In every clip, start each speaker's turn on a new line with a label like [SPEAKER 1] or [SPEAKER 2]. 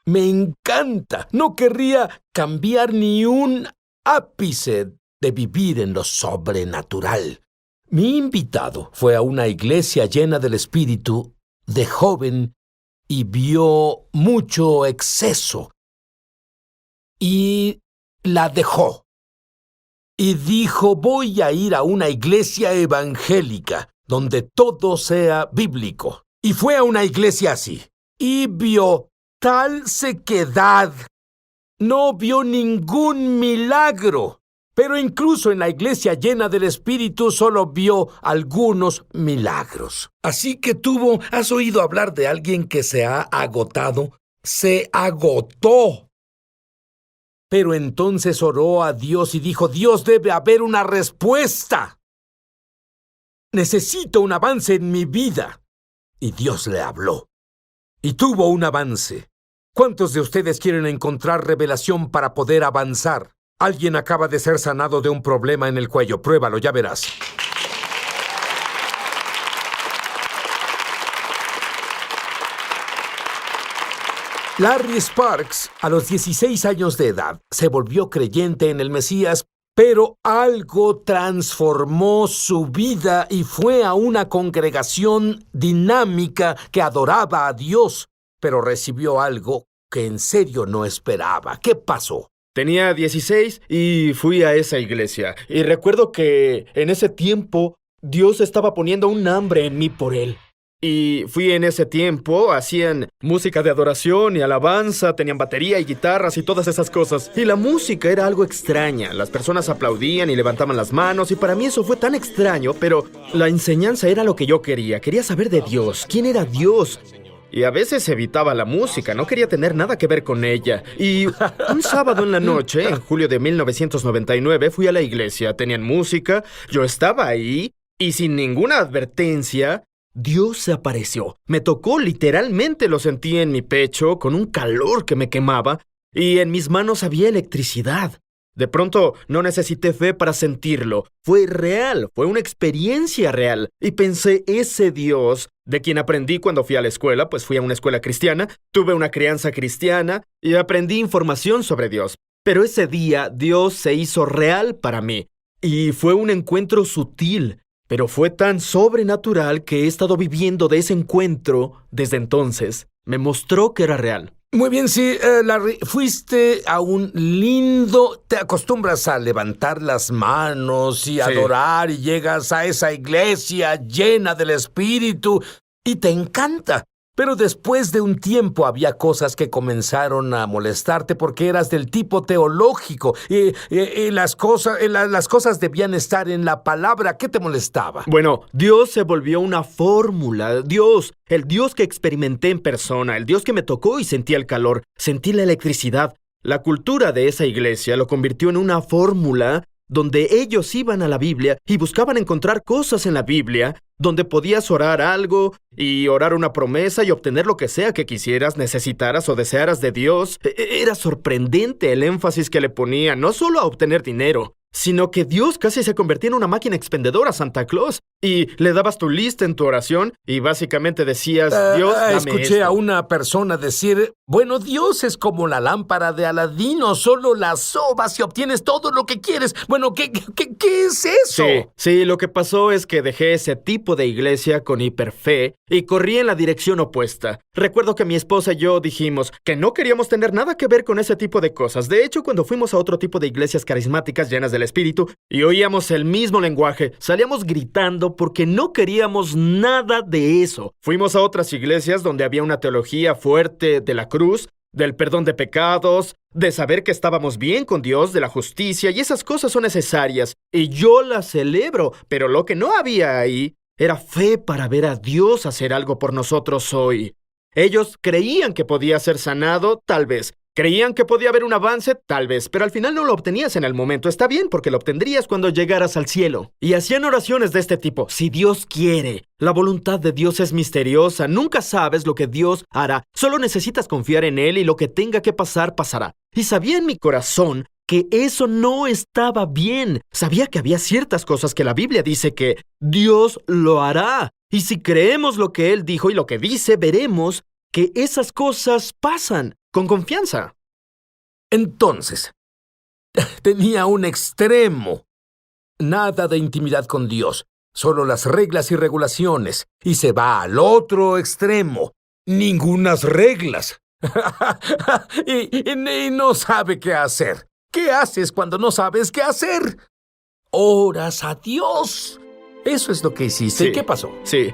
[SPEAKER 1] Me encanta. No querría cambiar ni un ápice de vivir en lo sobrenatural. Mi invitado fue a una iglesia llena del Espíritu de joven y vio mucho exceso y la dejó. Y dijo, voy a ir a una iglesia evangélica donde todo sea bíblico. Y fue a una iglesia así y vio tal sequedad. No vio ningún milagro. Pero incluso en la iglesia llena del Espíritu solo vio algunos milagros. Así que ¿has oído hablar de alguien que se ha agotado? Se agotó. Pero entonces oró a Dios y dijo, Dios, debe haber una respuesta. Necesito un avance en mi vida. Y Dios le habló. Y tuvo un avance. ¿Cuántos de ustedes quieren encontrar revelación para poder avanzar? Alguien acaba de ser sanado de un problema en el cuello. Pruébalo, ya verás. Larry Sparks, a los 16 años de edad, se volvió creyente en el Mesías, pero algo transformó su vida y fue a una congregación dinámica que adoraba a Dios, pero recibió algo que en serio no esperaba. ¿Qué pasó?
[SPEAKER 2] Tenía 16 y fui a esa iglesia. Y recuerdo que en ese tiempo Dios estaba poniendo un hambre en mí por Él. Y fui en ese tiempo, hacían música de adoración y alabanza, tenían batería y guitarras y todas esas cosas. Y la música era algo extraña. Las personas aplaudían y levantaban las manos y para mí eso fue tan extraño, pero la enseñanza era lo que yo quería. Quería saber de Dios. ¿Quién era Dios? Y a veces evitaba la música, no quería tener nada que ver con ella. Y un sábado en la noche, en julio de 1999, fui a la iglesia. Tenían música, yo estaba ahí, y sin ninguna advertencia, Dios se apareció. Me tocó, literalmente lo sentí en mi pecho, con un calor que me quemaba, y en mis manos había electricidad. De pronto, no necesité fe para sentirlo. Fue real, fue una experiencia real. Y pensé, ese Dios, de quien aprendí cuando fui a la escuela, pues fui a una escuela cristiana, tuve una crianza cristiana y aprendí información sobre Dios. Pero ese día, Dios se hizo real para mí. Y fue un encuentro sutil, pero fue tan sobrenatural que he estado viviendo de ese encuentro desde entonces. Me mostró que era real.
[SPEAKER 1] Muy bien, sí, Larry, fuiste a un lindo... Te acostumbras a levantar las manos y adorar y llegas a esa iglesia llena del Espíritu y te encanta. Pero después de un tiempo había cosas que comenzaron a molestarte porque eras del tipo teológico y las cosas debían estar en la palabra. ¿Qué te molestaba?
[SPEAKER 2] Bueno, Dios se volvió una fórmula. Dios, el Dios que experimenté en persona, el Dios que me tocó y sentí el calor, sentí la electricidad. La cultura de esa iglesia lo convirtió en una fórmula donde ellos iban a la Biblia y buscaban encontrar cosas en la Biblia, donde podías orar algo y orar una promesa y obtener lo que sea que quisieras, necesitaras o desearas de Dios. Era sorprendente el énfasis que le ponían, no solo a obtener dinero, sino que Dios casi se convertía en una máquina expendedora, Santa Claus. Y le dabas tu lista en tu oración y básicamente decías, Dios, dame
[SPEAKER 1] escuché
[SPEAKER 2] esto.
[SPEAKER 1] a una persona decir, bueno, Dios es como la lámpara de Aladino, solo la sobas y obtienes todo lo que quieres. Bueno, ¿qué es eso?
[SPEAKER 2] Sí, lo que pasó es que dejé ese tipo de iglesia con hiperfe y corrí en la dirección opuesta. Recuerdo que mi esposa y yo dijimos que no queríamos tener nada que ver con ese tipo de cosas. De hecho, cuando fuimos a otro tipo de iglesias carismáticas llenas del Espíritu y oíamos el mismo lenguaje, salíamos gritando porque no queríamos nada de eso. Fuimos a otras iglesias donde había una teología fuerte de la cruz, del perdón de pecados, de saber que estábamos bien con Dios, de la justicia, y esas cosas son necesarias, y yo las celebro, pero lo que no había ahí era fe para ver a Dios hacer algo por nosotros hoy. Ellos creían que podía ser sanado, tal vez. Creían que podía haber un avance, tal vez, pero al final no lo obtenías en el momento. Está bien, porque lo obtendrías cuando llegaras al cielo. Y hacían oraciones de este tipo, si Dios quiere. La voluntad de Dios es misteriosa, nunca sabes lo que Dios hará. Solo necesitas confiar en Él y lo que tenga que pasar, pasará. Y sabía en mi corazón que eso no estaba bien. Sabía que había ciertas cosas que la Biblia dice que Dios lo hará. Y si creemos lo que Él dijo y lo que dice, veremos que esas cosas pasan. con confianza.
[SPEAKER 1] Entonces, tenía un extremo. Nada de intimidad con Dios, solo las reglas y regulaciones. Y se va al otro extremo. Ningunas reglas. y no sabe qué hacer. ¿Qué haces cuando no sabes qué hacer? Oras a Dios. Eso es lo que hiciste.
[SPEAKER 2] Sí,
[SPEAKER 1] ¿Qué pasó?
[SPEAKER 2] Sí,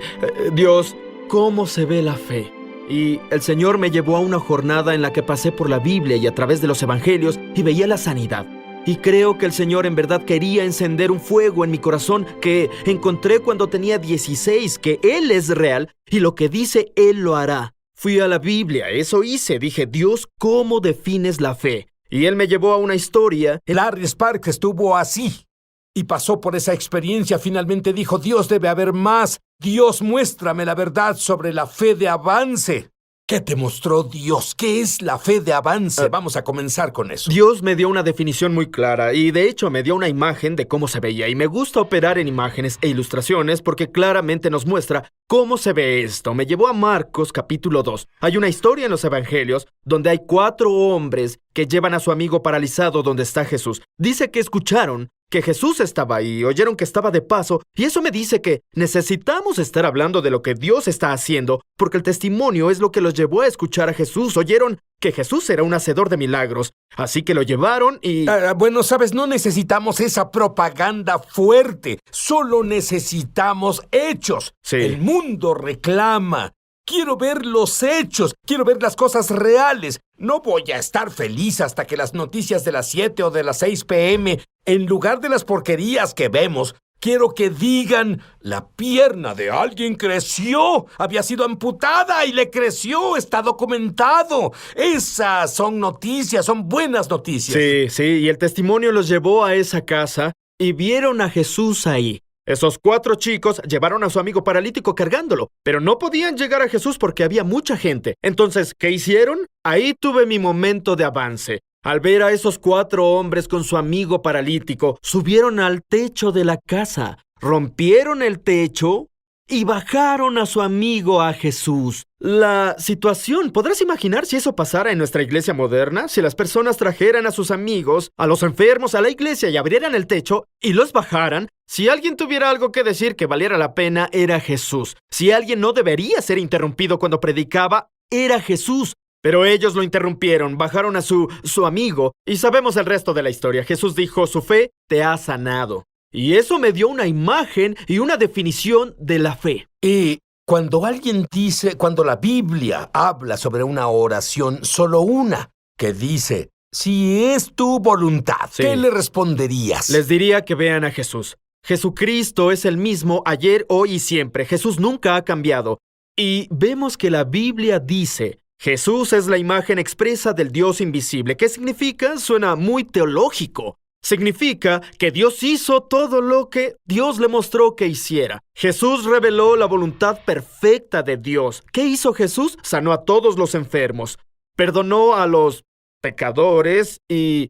[SPEAKER 2] Dios, ¿cómo se ve la fe? Y el Señor me llevó a una jornada en la que pasé por la Biblia y a través de los evangelios y veía la sanidad. Y creo que el Señor en verdad quería encender un fuego en mi corazón que encontré cuando tenía 16, que Él es real y lo que dice Él lo hará. Fui a la Biblia, eso hice. Dije, Dios, ¿cómo defines la fe? Y Él me llevó a una historia.
[SPEAKER 1] Larry Sparks estuvo así. Y pasó por esa experiencia. Finalmente dijo, Dios, debe haber más. Dios, muéstrame la verdad sobre la fe de avance. ¿Qué te mostró Dios? ¿Qué es la fe de avance? Vamos a comenzar con eso.
[SPEAKER 2] Dios me dio una definición muy clara y de hecho me dio una imagen de cómo se veía. Y me gusta operar en imágenes e ilustraciones porque claramente nos muestra cómo se ve esto. Me llevó a Marcos capítulo 2. Hay una historia en los evangelios donde hay 4 hombres que llevan a su amigo paralizado donde está Jesús. Dice que escucharon que Jesús estaba ahí, oyeron que estaba de paso, y eso me dice que necesitamos estar hablando de lo que Dios está haciendo, porque el testimonio es lo que los llevó a escuchar a Jesús. Oyeron que Jesús era un hacedor de milagros, así que lo llevaron y...
[SPEAKER 1] Bueno, sabes, no necesitamos esa propaganda fuerte, solo necesitamos hechos.
[SPEAKER 2] Sí.
[SPEAKER 1] El mundo reclama. Quiero ver los hechos, quiero ver las cosas reales. No voy a estar feliz hasta que las noticias de las 7 o de las 6 p.m., en lugar de las porquerías que vemos, quiero que digan, la pierna de alguien creció, había sido amputada y le creció, está documentado. Esas son noticias, son buenas noticias.
[SPEAKER 2] Sí, y el testimonio los llevó a esa casa y vieron a Jesús ahí. Esos 4 chicos llevaron a su amigo paralítico cargándolo, pero no podían llegar a Jesús porque había mucha gente. Entonces, ¿qué hicieron? Ahí tuve mi momento de avance. Al ver a esos 4 hombres con su amigo paralítico, subieron al techo de la casa, rompieron el techo y bajaron a su amigo a Jesús. La situación, ¿podrás imaginar si eso pasara en nuestra iglesia moderna? Si las personas trajeran a sus amigos, a los enfermos, a la iglesia y abrieran el techo y los bajaran. Si alguien tuviera algo que decir que valiera la pena, era Jesús. Si alguien no debería ser interrumpido cuando predicaba, era Jesús. Pero ellos lo interrumpieron, bajaron a su amigo y sabemos el resto de la historia. Jesús dijo, su fe te ha sanado. Y eso me dio una imagen y una definición de la fe.
[SPEAKER 1] Y cuando alguien dice, cuando la Biblia habla sobre una oración, solo una, que dice, si es tu voluntad,
[SPEAKER 2] Sí.
[SPEAKER 1] ¿qué le responderías?
[SPEAKER 2] Les diría que vean a Jesús. Jesucristo es el mismo ayer, hoy y siempre. Jesús nunca ha cambiado. Y vemos que la Biblia dice, Jesús es la imagen expresa del Dios invisible. ¿Qué significa? Suena muy teológico. Significa que Dios hizo todo lo que Dios le mostró que hiciera. Jesús reveló la voluntad perfecta de Dios. ¿Qué hizo Jesús? Sanó a todos los enfermos, perdonó a los pecadores y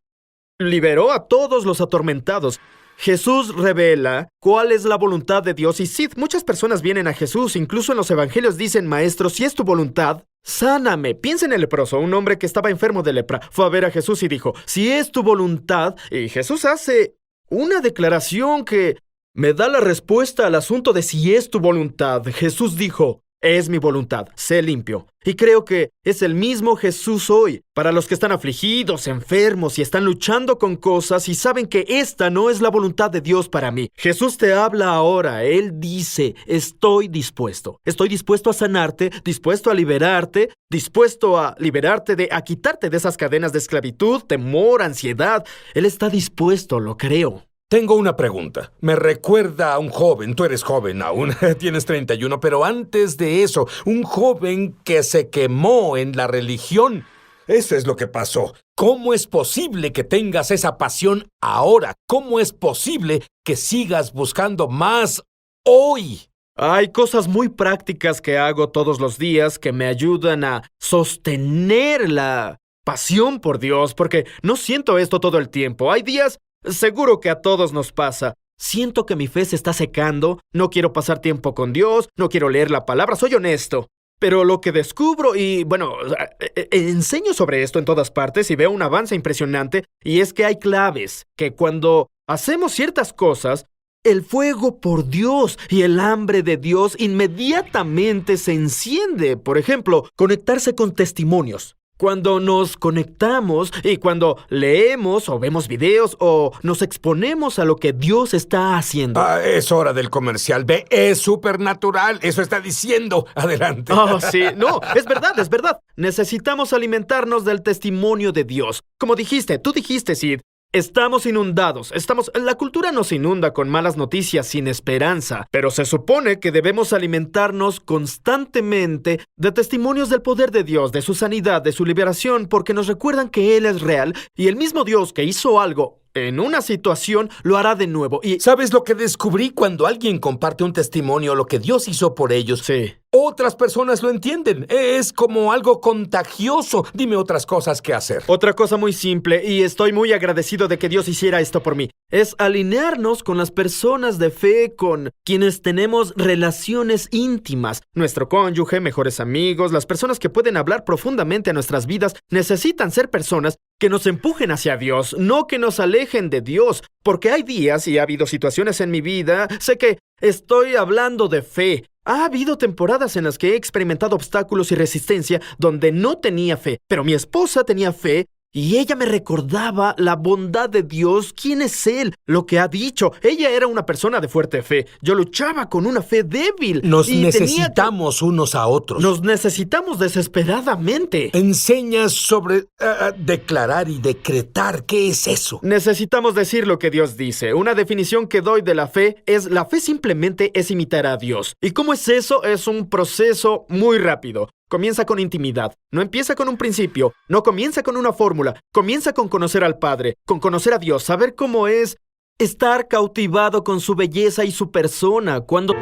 [SPEAKER 2] liberó a todos los atormentados. Jesús revela cuál es la voluntad de Dios. Y sí, muchas personas vienen a Jesús, incluso en los evangelios dicen, Maestro, si es tu voluntad, sáname. Piensa en el leproso, un hombre que estaba enfermo de lepra. Fue a ver a Jesús y dijo, si es tu voluntad. Y Jesús hace una declaración que me da la respuesta al asunto de si es tu voluntad. Jesús dijo, es mi voluntad, sé limpio. Y creo que es el mismo Jesús hoy, para los que están afligidos, enfermos y están luchando con cosas y saben que esta no es la voluntad de Dios para mí. Jesús te habla ahora, Él dice, estoy dispuesto a sanarte, dispuesto a liberarte, dispuesto a liberarte a quitarte de esas cadenas de esclavitud, temor, ansiedad. Él está dispuesto, lo creo.
[SPEAKER 1] Tengo una pregunta. Me recuerda a un joven, tú eres joven aún, tienes 31, pero antes de eso, un joven que se quemó en la religión. Eso es lo que pasó. ¿Cómo es posible que tengas esa pasión ahora? ¿Cómo es posible que sigas buscando más hoy?
[SPEAKER 2] Hay cosas muy prácticas que hago todos los días que me ayudan a sostener la pasión por Dios, porque no siento esto todo el tiempo. Hay días... Seguro que a todos nos pasa. Siento que mi fe se está secando, no quiero pasar tiempo con Dios, no quiero leer la palabra, soy honesto. Pero lo que descubro enseño sobre esto en todas partes y veo un avance impresionante, y es que hay claves, que cuando hacemos ciertas cosas, el fuego por Dios y el hambre de Dios inmediatamente se enciende. Por ejemplo, conectarse con testimonios. Cuando nos conectamos y cuando leemos o vemos videos o nos exponemos a lo que Dios está haciendo.
[SPEAKER 1] Es hora del comercial. Ve, es supernatural. Eso está diciendo. Adelante.
[SPEAKER 2] Sí. No, es verdad, es verdad. Necesitamos alimentarnos del testimonio de Dios. Como tú dijiste, Sid. Estamos inundados. La cultura nos inunda con malas noticias sin esperanza, pero se supone que debemos alimentarnos constantemente de testimonios del poder de Dios, de su sanidad, de su liberación, porque nos recuerdan que Él es real y el mismo Dios que hizo algo en una situación lo hará de nuevo. Y
[SPEAKER 1] ¿sabes lo que descubrí cuando alguien comparte un testimonio, lo que Dios hizo por ellos?
[SPEAKER 2] Sí.
[SPEAKER 1] Otras personas lo entienden. Es como algo contagioso. Dime otras cosas que hacer.
[SPEAKER 2] Otra cosa muy simple, y estoy muy agradecido de que Dios hiciera esto por mí, es alinearnos con las personas de fe con quienes tenemos relaciones íntimas. Nuestro cónyuge, mejores amigos, las personas que pueden hablar profundamente a nuestras vidas, necesitan ser personas que nos empujen hacia Dios, no que nos alejen de Dios. Porque hay días y ha habido situaciones en mi vida, sé que estoy hablando de fe. Ha habido temporadas en las que he experimentado obstáculos y resistencia donde no tenía fe, pero mi esposa tenía fe y ella me recordaba la bondad de Dios, quién es Él, lo que ha dicho. Ella era una persona de fuerte fe. Yo luchaba con una fe débil.
[SPEAKER 1] Nos necesitamos unos a otros.
[SPEAKER 2] Nos necesitamos desesperadamente.
[SPEAKER 1] Enseñas sobre declarar y decretar. ¿Qué es eso?
[SPEAKER 2] Necesitamos decir lo que Dios dice. Una definición que doy de la fe simplemente es imitar a Dios. ¿Y cómo es eso? Es un proceso muy rápido. Comienza con intimidad. No empieza con un principio. No comienza con una fórmula. Comienza con conocer al Padre, con conocer a Dios, saber cómo es estar cautivado con su belleza y su persona. Cuando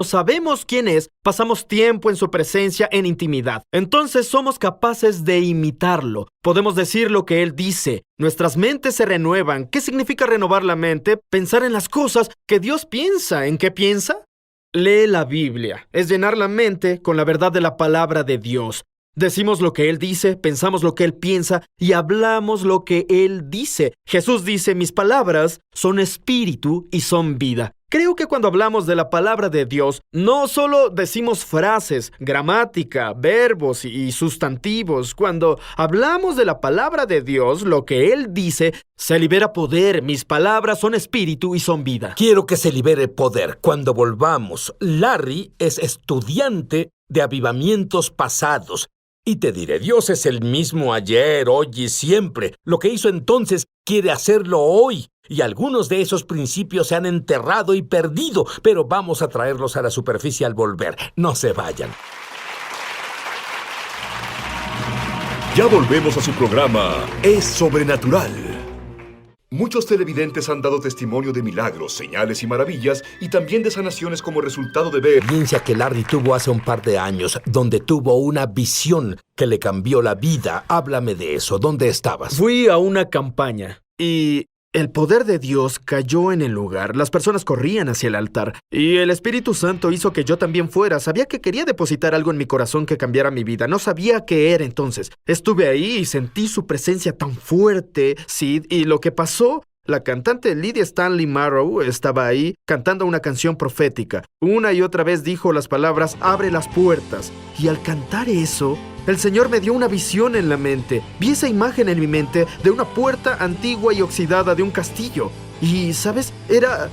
[SPEAKER 2] sabemos quién es, pasamos tiempo en su presencia en intimidad. Entonces somos capaces de imitarlo. Podemos decir lo que Él dice. Nuestras mentes se renuevan. ¿Qué significa renovar la mente? Pensar en las cosas que Dios piensa. ¿En qué piensa? Lee la Biblia. Es llenar la mente con la verdad de la palabra de Dios. Decimos lo que Él dice, pensamos lo que Él piensa y hablamos lo que Él dice. Jesús dice, mis palabras son espíritu y son vida. Creo que cuando hablamos de la palabra de Dios, no solo decimos frases, gramática, verbos y sustantivos. Cuando hablamos de la palabra de Dios, lo que Él dice, se libera poder. Mis palabras son espíritu y son vida.
[SPEAKER 1] Quiero que se libere poder. Cuando volvamos, Larry es estudiante de avivamientos pasados. Y te diré, Dios es el mismo ayer, hoy y siempre. Lo que hizo entonces quiere hacerlo hoy. Y algunos de esos principios se han enterrado y perdido, pero vamos a traerlos a la superficie al volver. No se vayan.
[SPEAKER 3] Ya volvemos a su programa Es Sobrenatural. Muchos televidentes han dado testimonio de milagros, señales y maravillas, y también de sanaciones como resultado de ver...
[SPEAKER 1] Experiencia que Larry tuvo hace un par de años, donde tuvo una visión que le cambió la vida. Háblame de eso. ¿Dónde estabas?
[SPEAKER 2] Fui a una campaña y el poder de Dios cayó en el lugar. Las personas corrían hacia el altar y el Espíritu Santo hizo que yo también fuera. Sabía que quería depositar algo en mi corazón que cambiara mi vida. No sabía qué era entonces. Estuve ahí y sentí su presencia tan fuerte, Sid, y lo que pasó La cantante Lydia Stanley Marrow estaba ahí cantando una canción profética. Una y otra vez dijo las palabras "abre las puertas". Y al cantar eso, el Señor me dio una visión en la mente. Vi esa imagen en mi mente de una puerta antigua y oxidada de un castillo. Y, ¿sabes? Era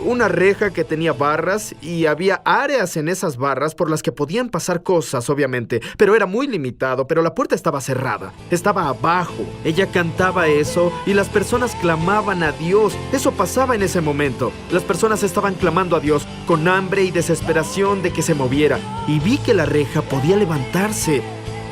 [SPEAKER 2] una reja que tenía barras y había áreas en esas barras por las que podían pasar cosas, obviamente. Pero era muy limitado, pero la puerta estaba cerrada. Estaba abajo. Ella cantaba eso y las personas clamaban a Dios. Eso pasaba en ese momento. Las personas estaban clamando a Dios con hambre y desesperación de que se moviera. Y vi que la reja podía levantarse,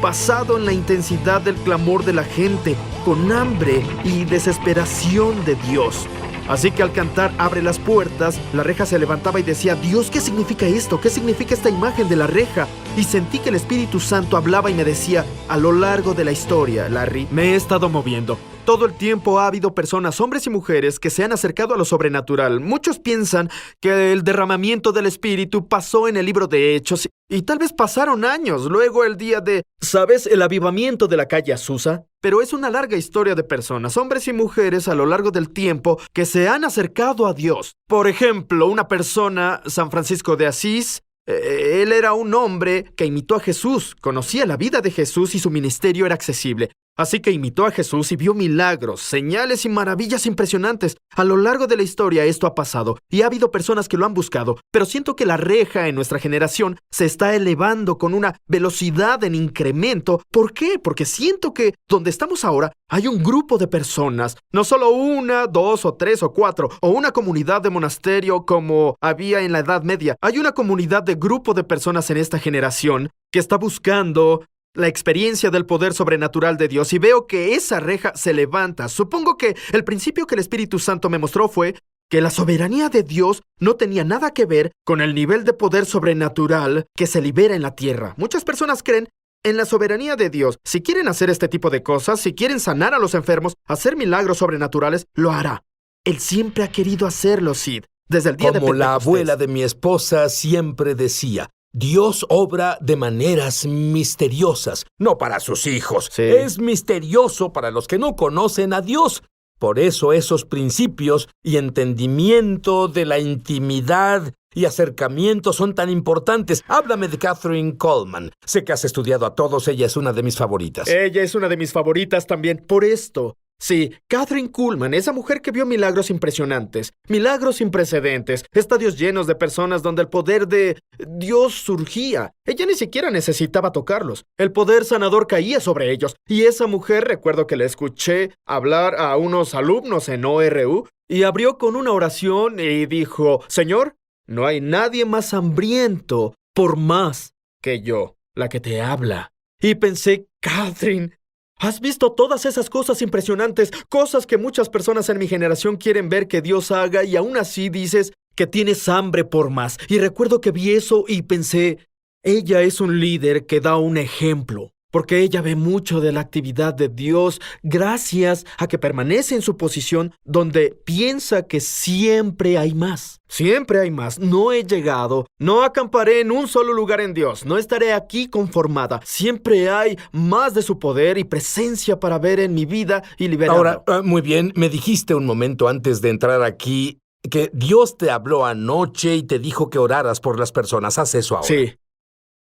[SPEAKER 2] basado en la intensidad del clamor de la gente, con hambre y desesperación de Dios. Así que al cantar "abre las puertas", la reja se levantaba y decía: "Dios, ¿qué significa esto? ¿Qué significa esta imagen de la reja?". Y sentí que el Espíritu Santo hablaba y me decía: "A lo largo de la historia, Larry, me he estado moviendo. Todo el tiempo ha habido personas, hombres y mujeres, que se han acercado a lo sobrenatural. Muchos piensan que el derramamiento del Espíritu pasó en el libro de Hechos y tal vez pasaron años, luego el día de, ¿sabes?, el avivamiento de la calle Azusa. Pero es una larga historia de personas, hombres y mujeres a lo largo del tiempo, que se han acercado a Dios. Por ejemplo, una persona, San Francisco de Asís. Él era un hombre que imitó a Jesús, conocía la vida de Jesús y su ministerio era accesible. Así que imitó a Jesús y vio milagros, señales y maravillas impresionantes. A lo largo de la historia esto ha pasado y ha habido personas que lo han buscado, pero siento que la reja en nuestra generación se está elevando con una velocidad en incremento. ¿Por qué? Porque siento que donde estamos ahora hay un grupo de personas, no solo una, dos o tres o cuatro, o una comunidad de monasterio como había en la Edad Media. Hay una comunidad de grupo de personas en esta generación que está buscando la experiencia del poder sobrenatural de Dios, y veo que esa reja se levanta. Supongo que el principio que el Espíritu Santo me mostró fue que la soberanía de Dios no tenía nada que ver con el nivel de poder sobrenatural que se libera en la tierra. Muchas personas creen en la soberanía de Dios. Si quieren hacer este tipo de cosas, si quieren sanar a los enfermos, hacer milagros sobrenaturales, lo hará. Él siempre ha querido hacerlo, Sid, desde el día de Pentecostés.
[SPEAKER 1] Como la abuela de mi esposa siempre decía: Dios obra de maneras misteriosas, no para sus hijos.
[SPEAKER 2] Sí.
[SPEAKER 1] Es misterioso para los que no conocen a Dios. Por eso esos principios y entendimiento de la intimidad y acercamiento son tan importantes. Háblame de Kathryn Kuhlman. Sé que has estudiado a todos. Ella es una de mis favoritas.
[SPEAKER 2] Ella es una de mis favoritas también por esto. Sí, Kathryn Kuhlman, esa mujer que vio milagros impresionantes, milagros sin precedentes, estadios llenos de personas donde el poder de Dios surgía. Ella ni siquiera necesitaba tocarlos. El poder sanador caía sobre ellos. Y esa mujer, recuerdo que la escuché hablar a unos alumnos en ORU y abrió con una oración y dijo: Señor, no hay nadie más hambriento por más que yo, la que te habla. Y pensé: Kathryn, ¿has visto todas esas cosas impresionantes? Cosas que muchas personas en mi generación quieren ver que Dios haga, y aún así dices que tienes hambre por más. Y recuerdo que vi eso y pensé: ella es un líder que da un ejemplo, porque ella ve mucho de la actividad de Dios gracias a que permanece en su posición donde piensa que siempre hay más. Siempre hay más. No he llegado. No acamparé en un solo lugar en Dios. No estaré aquí conformada. Siempre hay más de su poder y presencia para ver en mi vida y liberarla.
[SPEAKER 1] Ahora, muy bien, me dijiste un momento antes de entrar aquí que Dios te habló anoche y te dijo que oraras por las personas. Haz eso ahora.
[SPEAKER 2] Sí.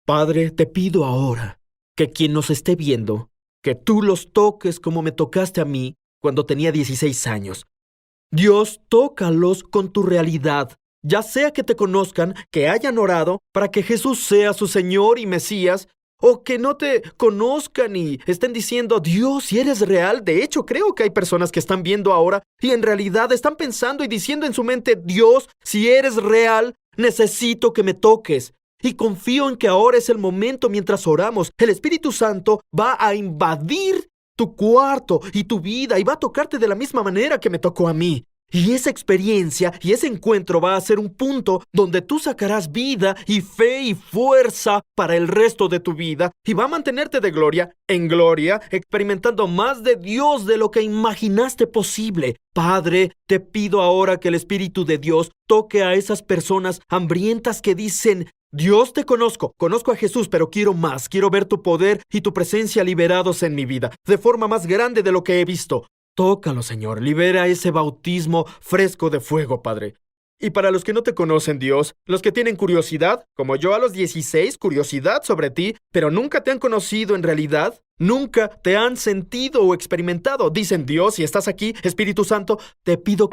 [SPEAKER 2] Padre, te pido ahora que quien nos esté viendo, que tú los toques como me tocaste a mí cuando tenía 16 años. Dios, tócalos con tu realidad, ya sea que te conozcan, que hayan orado para que Jesús sea su Señor y Mesías, o que no te conozcan y estén diciendo: Dios, si eres real. De hecho, creo que hay personas que están viendo ahora y en realidad están pensando y diciendo en su mente: Dios, si eres real, necesito que me toques. Y confío en que ahora es el momento. Mientras oramos, el Espíritu Santo va a invadir tu cuarto y tu vida y va a tocarte de la misma manera que me tocó a mí. Y esa experiencia y ese encuentro va a ser un punto donde tú sacarás vida y fe y fuerza para el resto de tu vida, y va a mantenerte de gloria en gloria, experimentando más de Dios de lo que imaginaste posible. Padre, te pido ahora que el Espíritu de Dios toque a esas personas hambrientas que dicen: Dios, te conozco a Jesús, pero quiero más. Quiero ver tu poder y tu presencia liberados en mi vida, de forma más grande de lo que he visto. Tócalo, Señor. Libera ese bautismo fresco de fuego, Padre. Y para los que no te conocen, Dios, los que tienen curiosidad, como yo a los 16, curiosidad sobre ti, pero nunca te han conocido en realidad, nunca te han sentido o experimentado, dicen: Dios, si estás aquí, Espíritu Santo, te pido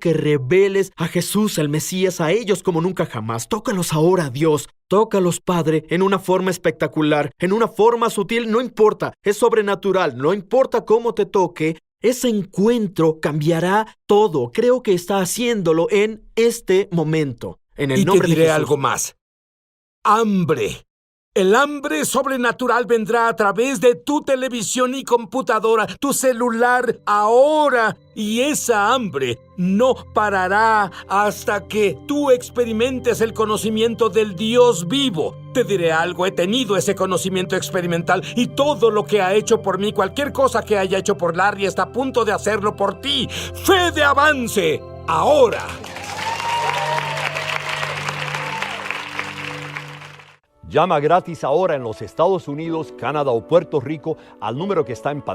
[SPEAKER 2] que reveles a Jesús, el Mesías, a ellos como nunca jamás. Tócalos ahora, Dios. Tócalos, Padre, en una forma espectacular, en una forma sutil, no importa, es sobrenatural, no importa cómo te toque, ese encuentro cambiará todo. Creo que está haciéndolo en este momento. En el
[SPEAKER 1] Y te
[SPEAKER 2] nombre de
[SPEAKER 1] diré
[SPEAKER 2] Jesús.
[SPEAKER 1] algo más. Hambre. El hambre sobrenatural vendrá a través de tu televisión y computadora, tu celular, ahora. Y esa hambre no parará hasta que tú experimentes el conocimiento del Dios vivo. Te diré algo, he tenido ese conocimiento experimental y todo lo que ha hecho por mí, cualquier cosa que haya hecho por Larry, está a punto de hacerlo por ti. ¡Fe de avance! ¡Ahora!
[SPEAKER 4] Llama gratis ahora en los Estados Unidos, Canadá o Puerto Rico al número que está en pantalla.